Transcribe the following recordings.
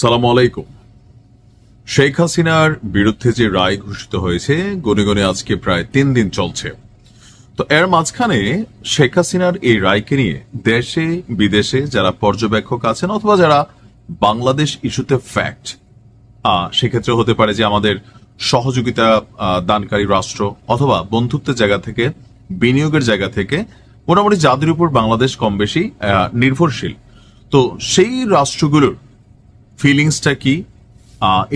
সালাম আলাইকুম। শেখ হাসিনার বিরুদ্ধে যে রায় ঘোষিত হয়েছে গনে গনে আজকে প্রায় 3 দিন চলছে। তো এর মাঝখানে শেখ হাসিনার এই রায়কে নিয়ে দেশে বিদেশে যারা পর্যবেক্ষক আছেন অথবা যারা বাংলাদেশ ইস্যুতে ফ্যাক্ট, সেক্ষেত্রে হতে পারে যে আমাদের সহযোগিতা দানকারী রাষ্ট্র অথবা বন্ধুত্বের জায়গা থেকে, বিনিয়োগের জায়গা থেকে মোটামুটি যাদের উপর বাংলাদেশ কম বেশি নির্ভরশীল, তো সেই রাষ্ট্রগুলোর ফিলিংসটা কি,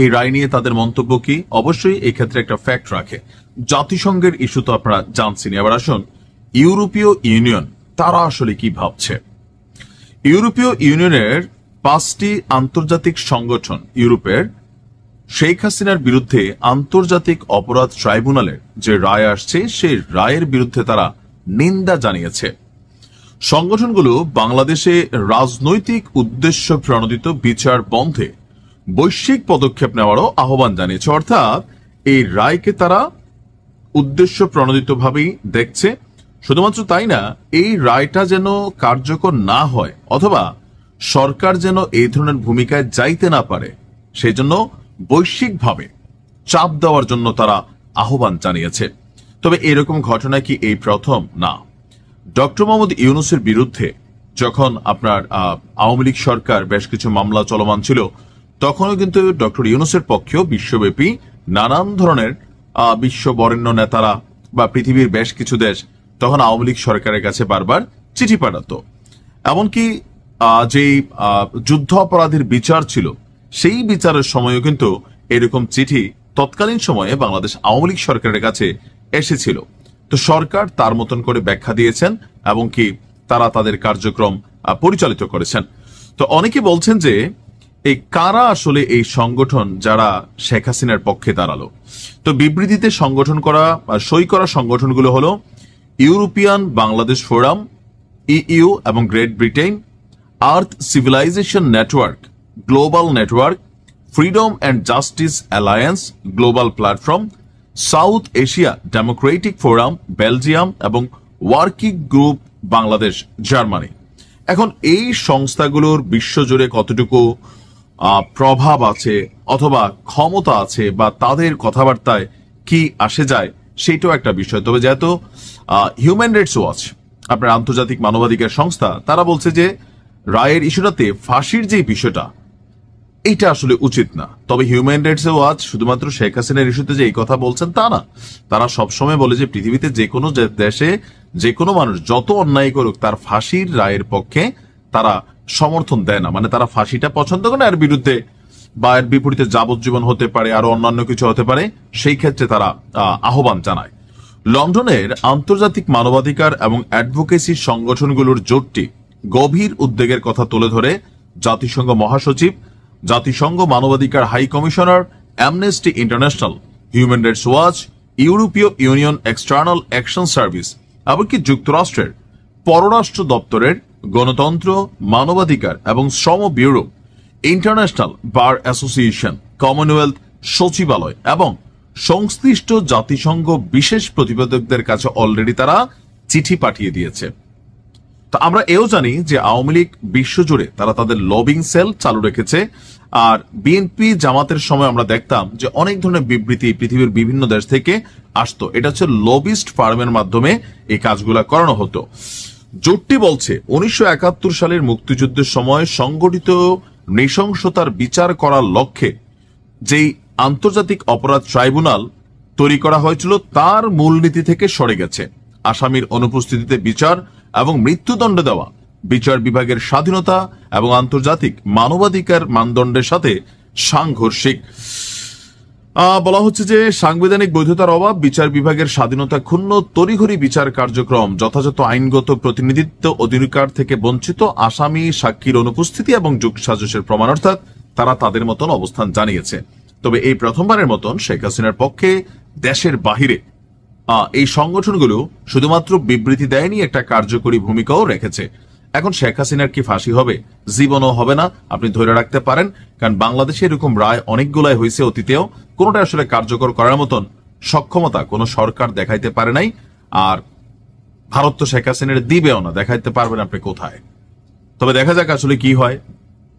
এই রায় নিয়ে তাদের মন্তব্য কি, অবশ্যই এই ক্ষেত্রে একটা ফ্যাক্ট রাখে। জাতিসংঘের ইস্যু তো আপনারা জানছেন। এবার আসুন ইউরোপীয় ইউনিয়ন তারা আসলে কি ভাবছে। ইউরোপীয় ইউনিয়নের 5টি আন্তর্জাতিক সংগঠন ইউরোপের শেখ হাসিনার বিরুদ্ধে আন্তর্জাতিক অপরাধ ট্রাইব্যুনালের যে রায় আসছে সেই রায়ের বিরুদ্ধে তারা নিন্দা জানিয়েছে। সংগঠনগুলো বাংলাদেশে রাজনৈতিক উদ্দেশ্য প্রণোদিত বিচার বন্ধে বৈশ্বিক পদক্ষেপ নেওয়ারও আহ্বান জানিয়েছে। অর্থাৎ এই রায়কে তারা উদ্দেশ্য প্রণোদিতভাবেই দেখছে। শুধুমাত্র তাই না, এই রায়টা যেন কার্যকর না হয় অথবা সরকার যেন এই ধরনের ভূমিকায় যাইতে না পারে সেই জন্য বৈশ্বিকভাবে চাপ দেওয়ার জন্য তারা আহ্বান জানিয়েছে। তবে এরকম ঘটনা কি এই প্রথম? না। ডক্টর মোহাম্মদ ইউনূসের বিরুদ্ধে যখন আপনার আওয়ামী লীগ সরকার বেশ কিছু মামলা চলমান ছিল, তখনও কিন্তু ডক্টর ইউনূসের পক্ষেও বিশ্বব্যাপী নানান ধরনের বিশ্ব বরেণ্য নেতারা বা পৃথিবীর বেশ কিছু দেশ তখন আওয়ামী লীগ সরকারের কাছে বারবার চিঠি পাঠাতো। এমনকি যেই যুদ্ধ অপরাধীর বিচার ছিল সেই বিচারের সময়ও কিন্তু এরকম চিঠি তৎকালীন সময়ে বাংলাদেশ আওয়ামী লীগ সরকারের কাছে এসেছিল। তো সরকার তার মতন করে ব্যাখ্যা দিয়েছেন এবং কি তারা তাদের কার্যক্রম পরিচালিত করেছেন। তো অনেকে বলছেন যে এই কারা আসলে এই সংগঠন যারা শেখ হাসিনার পক্ষে দাঁড়ালো। তো বিবৃতিতে সংগঠন করা সই করা সংগঠনগুলো হলো ইউরোপিয়ান বাংলাদেশ ফোরাম, ইইউ এবং Great Britain, earth civilisation network, global network, freedom and justice alliance, global platform, South Asia democratic forum, Belgium এবং ওয়ার্কিং গ্রুপ বাংলাদেশ, জার্মানি। এখন এই সংস্থাগুলোর বিশ্বজুড়ে কতটুকু প্রভাব আছে অথবা ক্ষমতা আছে বা তাদের কথাবার্তায় কি আসে যায় সেইটাও একটা বিষয়। তবে যেহেতু হিউম্যান রাইটস ওয়াচ, আপনার আন্তর্জাতিক মানবাধিকার সংস্থা, তারা বলছে যে রায়ের ইস্যুটাতে ফাঁসির যে বিষয়টা এইটা আসলে উচিত না। তবে হিউম্যান রাইটস ওয়াচ শুধুমাত্র শেখ হাসিনার ইস্যুতে যে এই কথা বলছেন তা না, তারা সবসময় বলে যে পৃথিবীতে যে কোনো দেশে যে কোনো মানুষ যত অন্যায় করুক তার ফাঁসির রায়ের পক্ষে তারা সমর্থন দেয় না। মানে তারা ফাঁসিটা পছন্দ করে না, এর বিরুদ্ধে বা এর বিপরীতে যাবজ্জীবন হতে পারে, আরো অন্যান্য কিছু হতে পারে, সেই ক্ষেত্রে তারা আহ্বান জানায়। লন্ডনের আন্তর্জাতিক মানবাধিকার এবং অ্যাডভোকেসি সংগঠনগুলোর জোটটি গভীর উদ্বেগের কথা তুলে ধরে জাতিসংঘ মহাসচিব, জাতিসংঘ মানবাধিকার high commissioner, Amnesty International, human rights watch, ইউরোপীয় ইউনিয়ন এক্সটার্নাল অ্যাকশন সার্ভিস, এমনকি যুক্তরাষ্ট্রের পররাষ্ট্র দপ্তরের গণতন্ত্র, মানবাধিকার এবং শ্রম bureau, international bar association, Commonwealth সচিবালয় এবং সংশ্লিষ্ট জাতিসংঘ বিশেষ প্রতিবেদকদের কাছে অলরেডি তারা চিঠি পাঠিয়ে দিয়েছে। তো আমরা এও জানি যে আওয়ামী লীগ বিশ্বজুড়ে তারা তাদের লবিং সেল চালু রেখেছে। আর বিএনপি জামাতের সময় আমরা দেখতাম যে অনেক ধরনের বিবৃতি পৃথিবীর বিভিন্ন দেশ থেকে আসতো। এটা হচ্ছে লবিস্ট ফার্মের মাধ্যমে এই কাজগুলা করানো হতো। জোটটি বলছে 1971 সালের মুক্তিযুদ্ধের সময় সংগঠিত নৃশংসতার বিচার করার লক্ষ্যে যেই আন্তর্জাতিক অপরাধ ট্রাইব্যুনাল তৈরি করা হয়েছিল তার মূলনীতি থেকে সরে গেছে। আসামির অনুপস্থিতিতে বিচার এবং মৃত্যুদণ্ড দেওয়া বিচার বিভাগের স্বাধীনতা এবং আন্তর্জাতিক মানবাধিকার মানদণ্ডের সাথে সাংঘর্ষিক। বলা হচ্ছে যে সাংবিধানিক বৈধতার অভাব, বিচার বিভাগের স্বাধীনতা ক্ষুণ্ণ, তড়িঘড়ি বিচার কার্যক্রম, যথাযথ আইনগত প্রতিনিধিত্ব অধিকার থেকে বঞ্চিত, আসামি সাক্ষীর অনুপস্থিতি এবং যোগসাজশের প্রমাণ, অর্থাৎ তারা তাদের মতন অবস্থান জানিয়েছে। তবে এই প্রথমবারের মতন শেখ হাসিনার পক্ষে দেশের বাহিরে এই সংগঠনগুলো শুধুমাত্র বিবৃতি দেয়নি, একটা কার্যকরী ভূমিকাও রেখেছে। এখন শেখ হাসিনার কি ফাঁসি হবে? জীবনও হবে না, আপনি ধরে রাখতে পারেন। কারণ বাংলাদেশে এরকম রায় অনেকগুলাই হয়েছে অতীতেও, কোনোটা আসলে কার্যকর করার মতন সক্ষমতা কোন সরকার দেখাইতে পারে নাই। আর ভারত তো শেখ হাসিনার দিবেও না, দেখাইতে পারবেন আপনি কোথায়। তবে দেখা যাক আসলে কি হয়।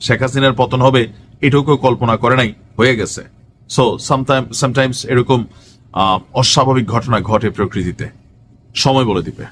শেখ হাসিনার পতন হবে এটাও কেউ কল্পনা করে নাই, হয়ে গেছে। সো সামটাইমস এরকম অস্বাভাবিক ঘটনা ঘটে প্রকৃতিতে, সময় বলে দিবে।